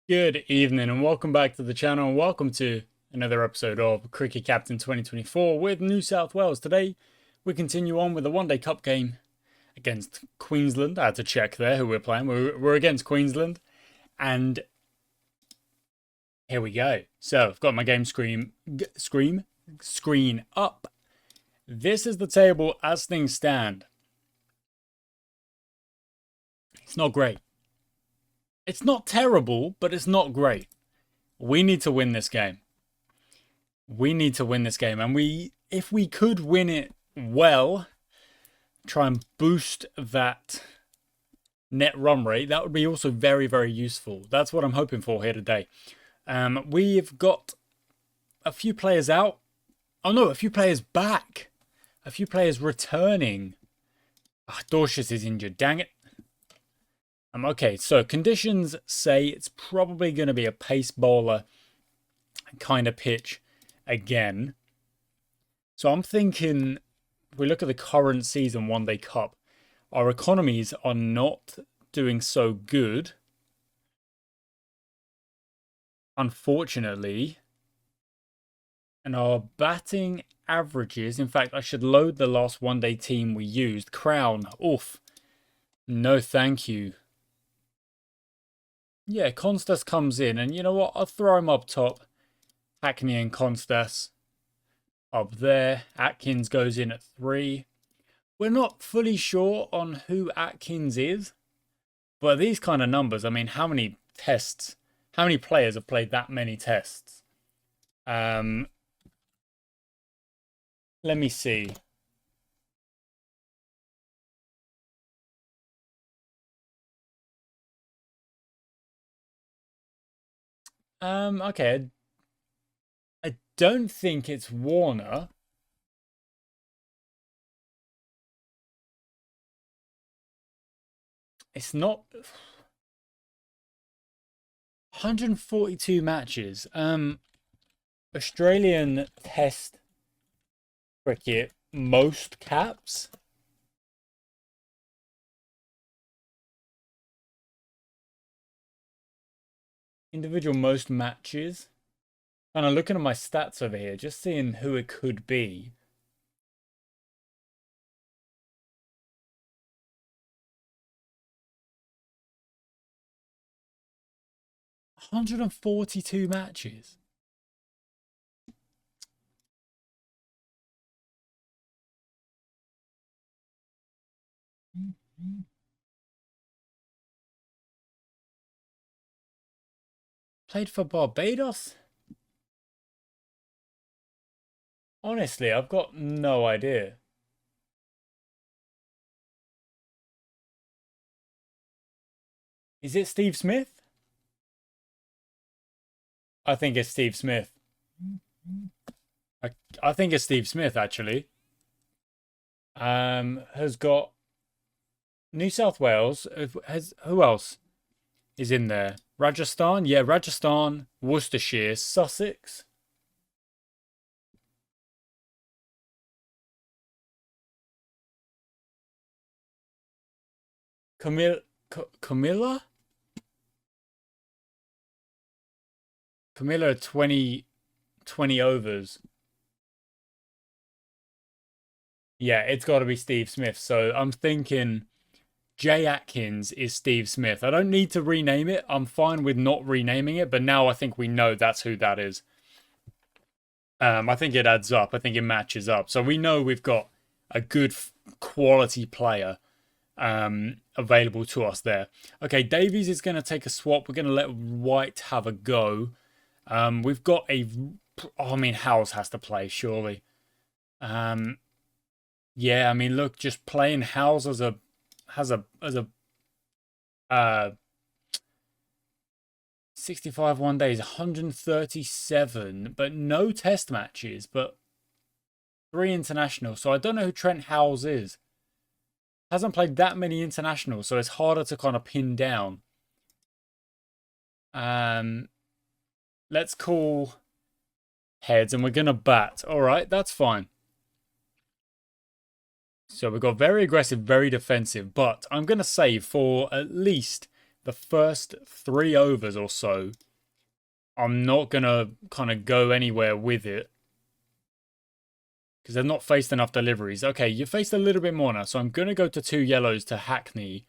Good evening and welcome back to the channel. Welcome to another episode of Cricket Captain 2024 with New South Wales. Today we continue on with the One Day Cup game against Queensland. I had to check there who we're playing. We're against Queensland, and here we go. So I've got my game screen up. This is the table as things stand. It's not great. It's not terrible, but it's not great. We need to win this game. We need to win this game. And if we could win it well, try and boost that net run rate, that would be also very, very useful. That's what I'm hoping for here today. We've got a few players out. Oh no, a few players back. A few players returning. Dorshus is injured, dang it. Okay, so conditions say it's probably going to be a pace bowler kind of pitch again. So I'm thinking, if we look at the current season One Day Cup, our economies are not doing so good. Unfortunately. And our batting averages, in fact, I should load the last One Day team we used. Crown, oof. No thank you. Yeah, Constas comes in, and you know what? I'll throw him up top. Hackney and Constas up there. Atkins goes in at 3. We're not fully sure on who Atkins is, but these kind of numbers, I mean, how many tests, how many players have played that many tests? Let me see. Okay. I don't think it's Warner. It's not 142 matches. Australian Test cricket, most caps. Individual most matches. And I'm looking at my stats over here, just seeing who it could be. $142 matches. Played for Barbados? Honestly, I've got no idea. Is it Steve Smith? I think it's Steve Smith. I think it's Steve Smith, actually. Has got New South Wales. Who else is in there? Rajasthan? Yeah, Rajasthan, Worcestershire, Sussex. Camilla? Camilla 20 overs. Yeah, it's got to be Steve Smith. So I'm thinking Jay Atkins is Steve Smith. I don't need to rename it. I'm fine with not renaming it, but now I think we know that's who that is. I think it adds up. I think it matches up. So we know we've got a good quality player available to us there. Okay, Davies is going to take a swap. We're going to let White have a go. We've got a... Oh, I mean, Howes has to play, surely. Yeah, I mean, look, just playing Howes as a 65 one days, 137, but no test matches, but 3 internationals. So I don't know who Trent Howes is. Hasn't played that many internationals, so it's harder to kind of pin down. Let's call heads, and we're going to bat. All right, that's fine. So we've got very aggressive, very defensive, but I'm going to say for at least the first 3 overs or so, I'm not going to kind of go anywhere with it. Because they've not faced enough deliveries. Okay, you faced a little bit more now. So I'm going to go to 2 yellows to Hackney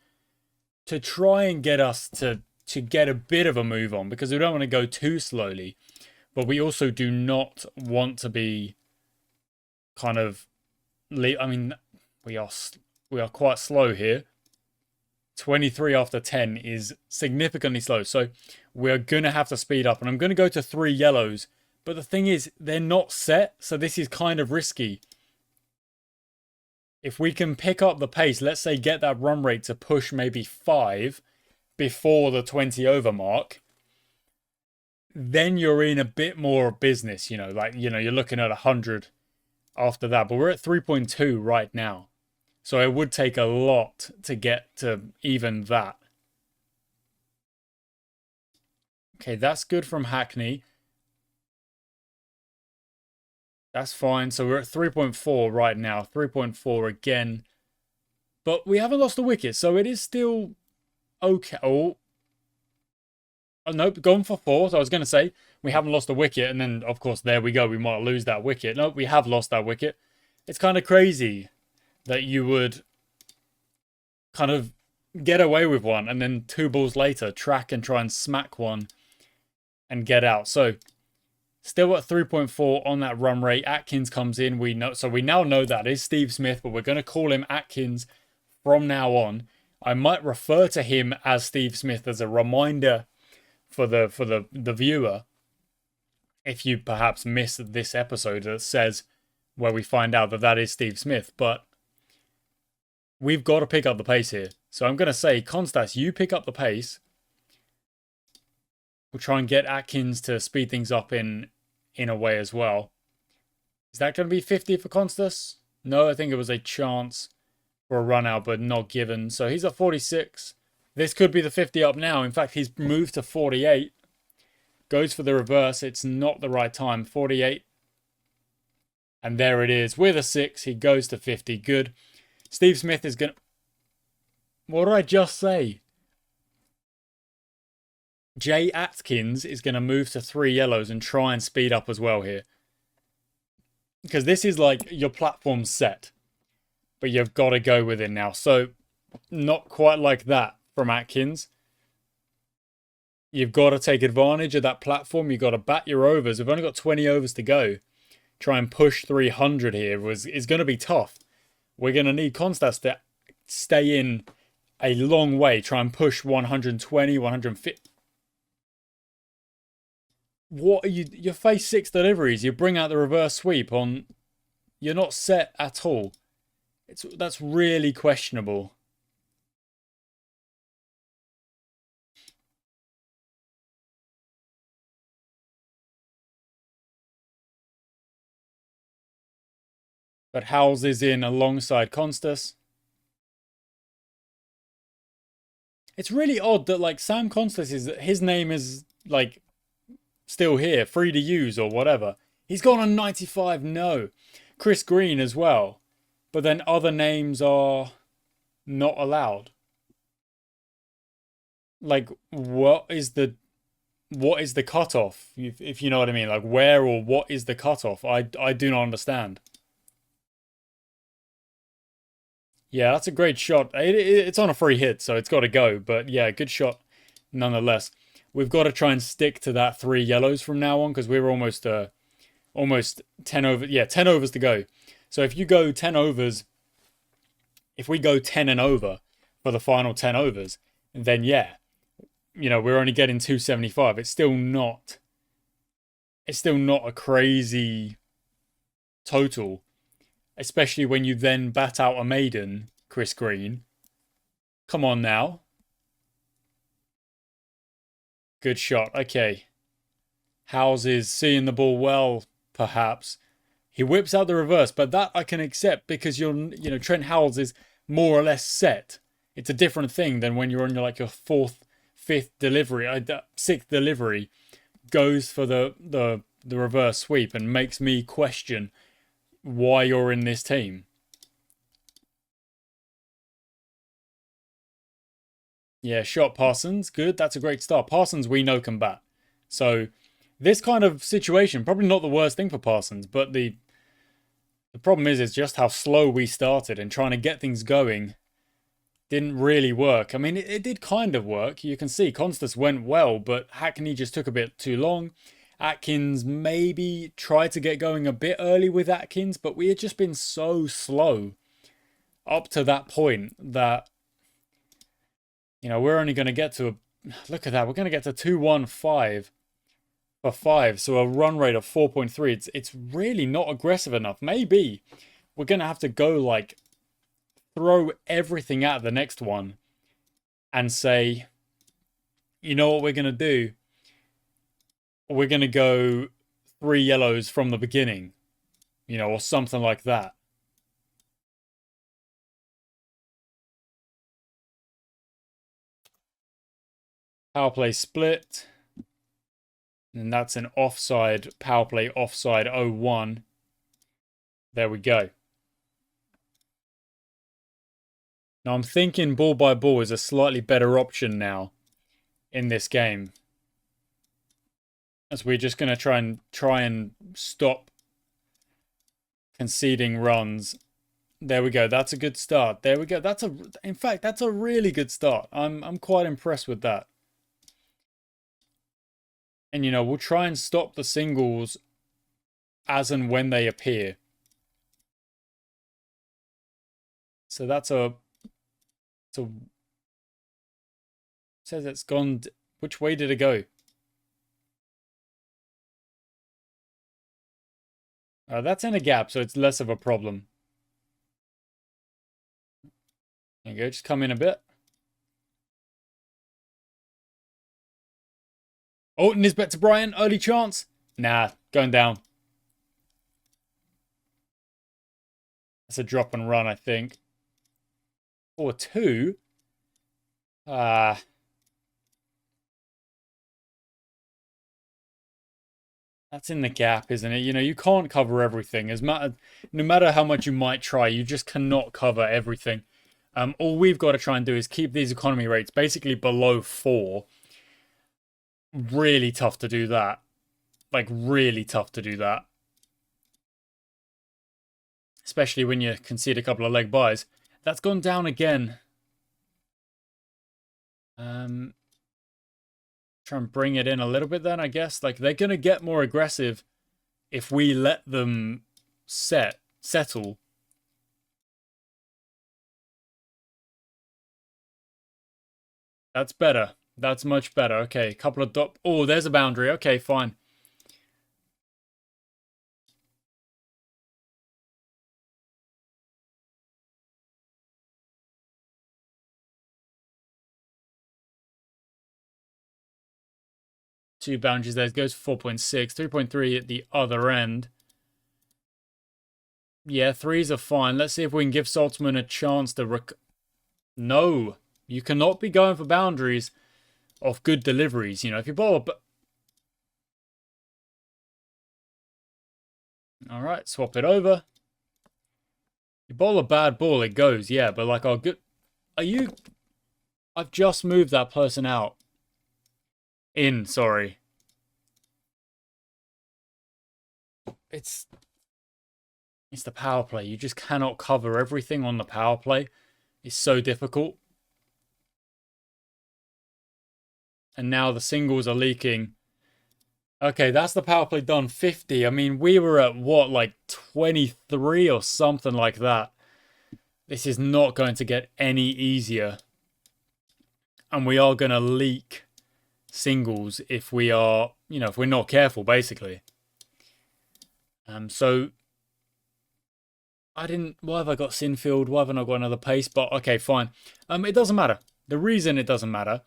to try and get us to get a bit of a move on. Because we don't want to go too slowly. But we also do not want to be kind of... I mean, we are quite slow here. 23 after 10 is significantly slow. So we're going to have to speed up. And I'm going to go to 3 yellows. But the thing is, they're not set. So this is kind of risky. If we can pick up the pace, let's say get that run rate to push maybe 5 before the 20 over mark, then you're in a bit more business, you know, like, you know, you're looking at 100 after that. But we're at 3.2 right now. So it would take a lot to get to even that. Okay, that's good from Hackney. That's fine. So we're at 3.4 right now. 3.4 again. But we haven't lost a wicket, so it is still okay. Oh, nope, gone for 4. So I was going to say, we haven't lost a wicket. And then, of course, there we go. We might lose that wicket. Nope, we have lost that wicket. It's kind of crazy that you would kind of get away with one and then 2 balls later track and try and smack one and get out. So still at 3.4 on that run rate. Atkins comes in. We now know that is Steve Smith, but we're going to call him Atkins from now on. I might refer to him as Steve Smith as a reminder for the viewer. If you perhaps missed this episode that says where we find out that is Steve Smith, but we've got to pick up the pace here. So I'm going to say, Constas, you pick up the pace. We'll try and get Atkins to speed things up in a way as well. Is that going to be 50 for Constas? No, I think it was a chance for a run out, but not given. So he's at 46. This could be the 50 up now. In fact, he's moved to 48. Goes for the reverse. It's not the right time. 48. And there it is. With a 6, he goes to 50. Good. Steve Smith is going to... What did I just say? Jay Atkins is going to move to 3 yellows and try and speed up as well here. Because this is like your platform set. But you've got to go with it now. So, not quite like that from Atkins. You've got to take advantage of that platform. You've got to bat your overs. We've only got 20 overs to go. Try and push 300 here is going to be tough. We're going to need Constas to stay in a long way. Try and push 120, 150. What are you? You face 6 deliveries. You bring out the reverse sweep on. You're not set at all. That's really questionable. But Howells is in alongside Constas. It's really odd that like Sam Constas his name is like still here, free to use or whatever. He's gone on 95. No, Chris Green as well, but then other names are not allowed. Like what is the cutoff? If you know what I mean, like where or what is the cutoff? I do not understand. Yeah, that's a great shot. It's on a free hit, so it's got to go. But yeah, good shot nonetheless. We've got to try and stick to that 3 yellows from now on because we're almost 10 over. Yeah, 10 overs to go. So if you go 10 overs, if we go 10 and over for the final 10 overs, then yeah, you know, we're only getting 275. It's still not a crazy total. Especially when you then bat out a maiden, Chris Green. Come on now. Good shot. Okay. Howells is seeing the ball well, perhaps. He whips out the reverse, but that I can accept because Trent Howells is more or less set. It's a different thing than when you're on your 4th, 5th delivery, 6th delivery, goes for the reverse sweep and makes me question why you're in this team. Yeah, shot Parsons. Good. That's a great start. Parsons, we know can bat. So this kind of situation, probably not the worst thing for Parsons, but the problem is just how slow we started and trying to get things going didn't really work. I mean, it did kind of work. You can see Constas went well, but Hackney just took a bit too long. Atkins maybe tried to get going a bit early with Atkins, but we had just been so slow up to that point that, we're only going to get to look at that. We're going to get to 215 for 5, so a run rate of 4.3. It's really not aggressive enough. Maybe we're going to have to go like throw everything at the next one and say, you know what we're going to do? We're going to go 3 yellows from the beginning, or something like that. Power play split. And that's an offside, power play offside 0-1. There we go. Now I'm thinking ball by ball is a slightly better option now in this game. As we're just going to try and stop conceding runs. There we go. That's a good start. There we go. In fact, that's a really good start. I'm quite impressed with that. And we'll try and stop the singles as and when they appear. So that's it says it's gone. Which way did it go? That's in a gap, so it's less of a problem. There you go. Just come in a bit. Oh, Nisbet to Brian. Early chance. Nah, going down. That's a drop and run, I think. 4-2. That's in the gap, isn't it? You can't cover everything. No matter how much you might try, you just cannot cover everything. All we've got to try and do is keep these economy rates basically below 4. Really tough to do that. Like, really tough to do that. Especially when you concede a couple of leg byes. That's gone down again. Try and bring it in a little bit then, I guess. Like, they're going to get more aggressive if we let them settle. That's better. That's much better. Okay, couple of oh, there's a boundary. Okay, fine. Two boundaries there. It goes 4.6. 3.3 at the other end. Yeah, 3s are fine. Let's see if we can give Saltzman a chance to No, you cannot be going for boundaries off good deliveries. If you bowl all right, swap it over. You bowl a bad ball, it goes. Yeah, but like I've just moved that person out. Sorry. It's the power play. You just cannot cover everything on the power play. It's so difficult. And now the singles are leaking. Okay, that's the power play done. 50. I mean, we were at what, like 23 or something like that. This is not going to get any easier. And we are going to leak singles if we are, if we're not careful, basically. So why have I got Sinfield? Why haven't I got another pace? But okay, fine. It doesn't matter. The reason it doesn't matter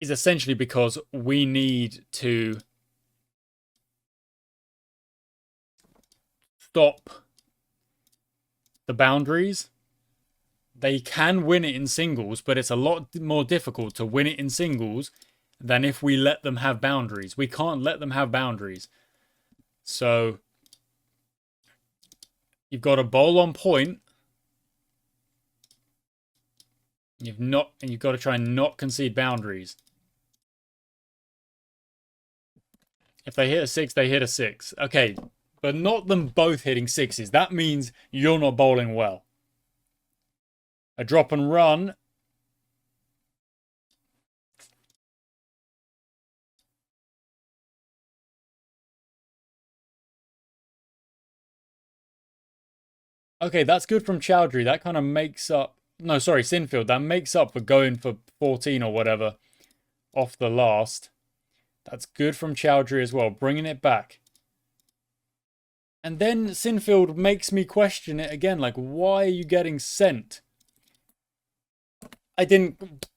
is essentially because we need to stop the boundaries. They can win it in singles, but it's a lot more difficult to win it in singles than if we let them have boundaries. We can't let them have boundaries. So you've got a bowl on point. You've got to try and not concede boundaries. If they hit a 6, they hit a 6. Okay, but not them both hitting 6s. That means you're not bowling well. A drop and run. Okay, that's good from Chowdhury. That kind of makes up... No, sorry, Sinfield. That makes up for going for 14 or whatever off the last. That's good from Chowdhury as well, bringing it back. And then Sinfield makes me question it again. Like, why are you getting sent? I didn't...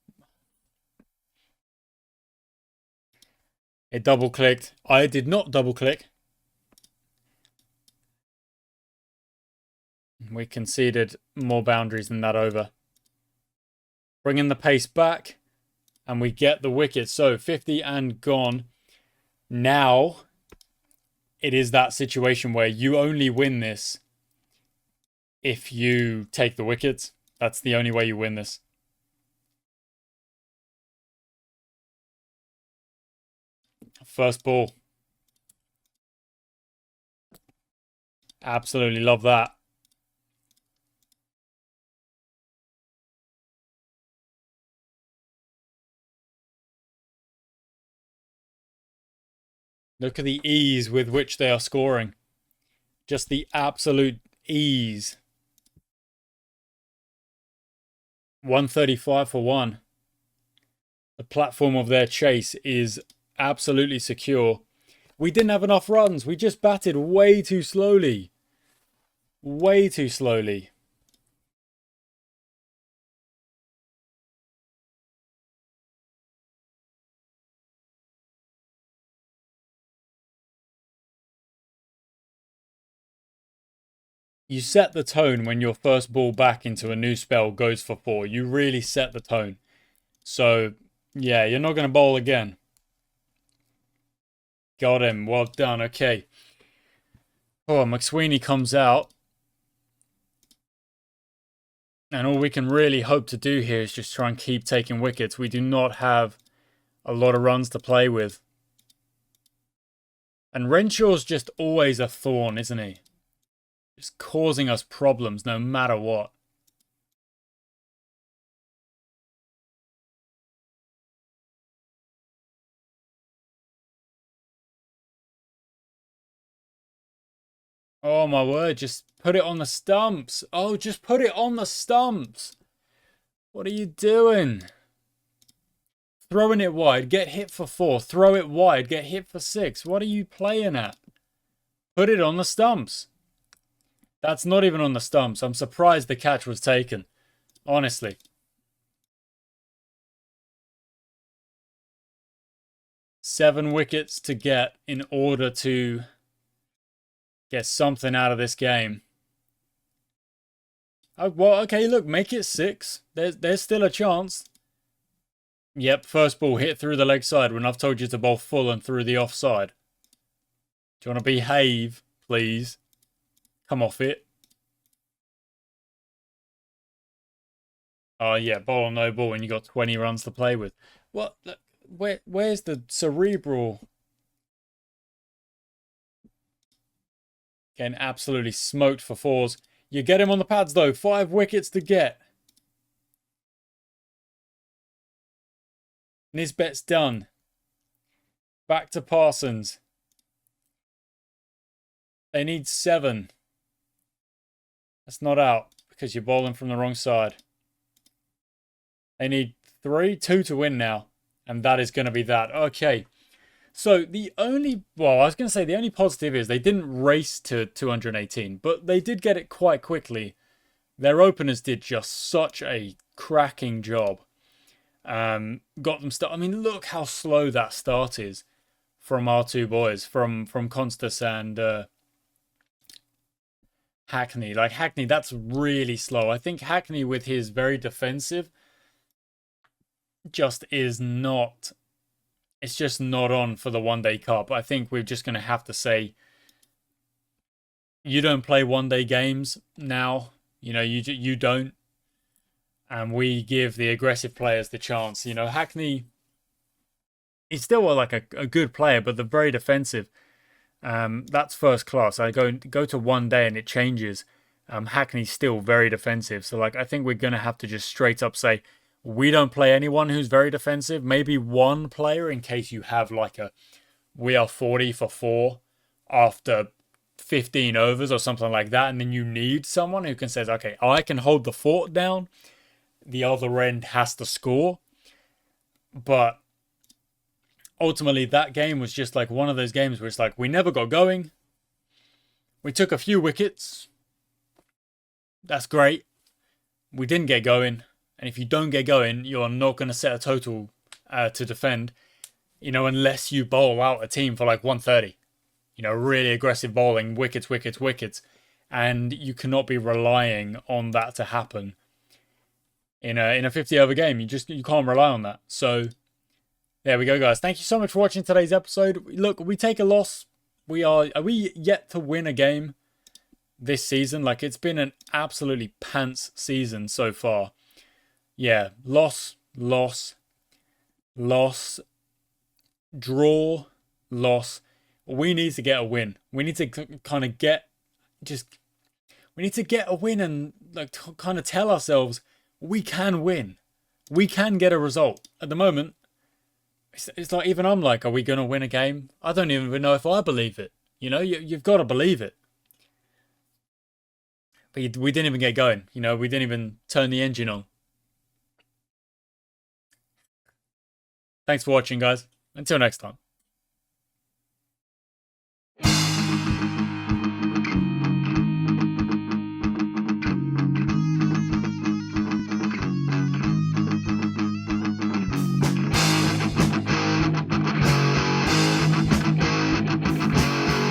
It double-clicked. I did not double-click. We conceded more boundaries than that over. Bringing the pace back. And we get the wicket. So 50 and gone. Now, it is that situation where you only win this if you take the wickets. That's the only way you win this. First ball. Absolutely love that. Look at the ease with which they are scoring. Just the absolute ease. 135 for 1. The platform of their chase is absolutely secure. We didn't have enough runs. We just batted way too slowly. Way too slowly. You set the tone when your first ball back into a new spell goes for 4. You really set the tone. So, yeah, you're not going to bowl again. Got him. Well done. Okay. Oh, McSweeney comes out. And all we can really hope to do here is just try and keep taking wickets. We do not have a lot of runs to play with. And Renshaw's just always a thorn, isn't he? Just causing us problems no matter what. Oh my word, just put it on the stumps. Oh, just put it on the stumps. What are you doing? Throwing it wide, get hit for 4. Throw it wide, get hit for 6. What are you playing at? Put it on the stumps. That's not even on the stumps. I'm surprised the catch was taken. Honestly. Seven wickets to get in order to get something out of this game. Oh, well, okay, look, make it 6. There's still a chance. Yep, first ball hit through the leg side when I've told you to bowl full and through the offside. Do you want to behave, please? Come off it. Oh, yeah, bowl or no ball when you got 20 runs to play with. What? Where's the cerebral? Getting absolutely smoked for 4s. You get him on the pads, though. 5 wickets to get. Nisbet's done. Back to Parsons. They need 7. That's not out because you're bowling from the wrong side. They need 3, 2 to win now. And that is going to be that. Okay. So the only, well, I was going to say the only positive is they didn't race to 218, but they did get it quite quickly. Their openers did just such a cracking job. Got them start. I mean, look how slow that start is from our two boys, from Constas and Hackney. Like Hackney, that's really slow. I think Hackney with his very defensive just is not. It's just not on for the One Day Cup. I think we're just going to have to say, you don't play one day games now. You know, you don't. and we give the aggressive players the chance. You know, Hackney, he's still like a good player, but they're very defensive. That's first class. I go to one day and it changes. Hackney's still very defensive, so like I think we're gonna have to just straight up say we don't play anyone who's very defensive. Maybe one player in case you have like a we are 40 for 4 after 15 overs or something like that, and then you need someone who can say, okay, I can hold the fort down. The other end has to score, but ultimately that game was just like one of those games where it's like we never got going. We took a few wickets. That's great. We didn't get going. And if you don't get going, you're not going to set a total to defend, you know, unless you bowl out a team for like 130. You know, really aggressive bowling, wickets, wickets, wickets. And you cannot be relying on that to happen in a 50 over game. You can't rely on that. So there we go, guys. Thank you so much for watching today's episode. Look, we take a loss. Are we yet to win a game this season? Like, it's been an absolutely pants season so far. Yeah, loss, draw, loss. We need to get a win. We need to kind of we need to get a win and like kind of tell ourselves we can win. We can get a result. At the moment, it's like even I'm like, are we going to win a game? I don't even know if I believe it. You know, you've got to believe it. But we didn't even get going. You know, we didn't even turn the engine on. Thanks for watching, guys. Until next time.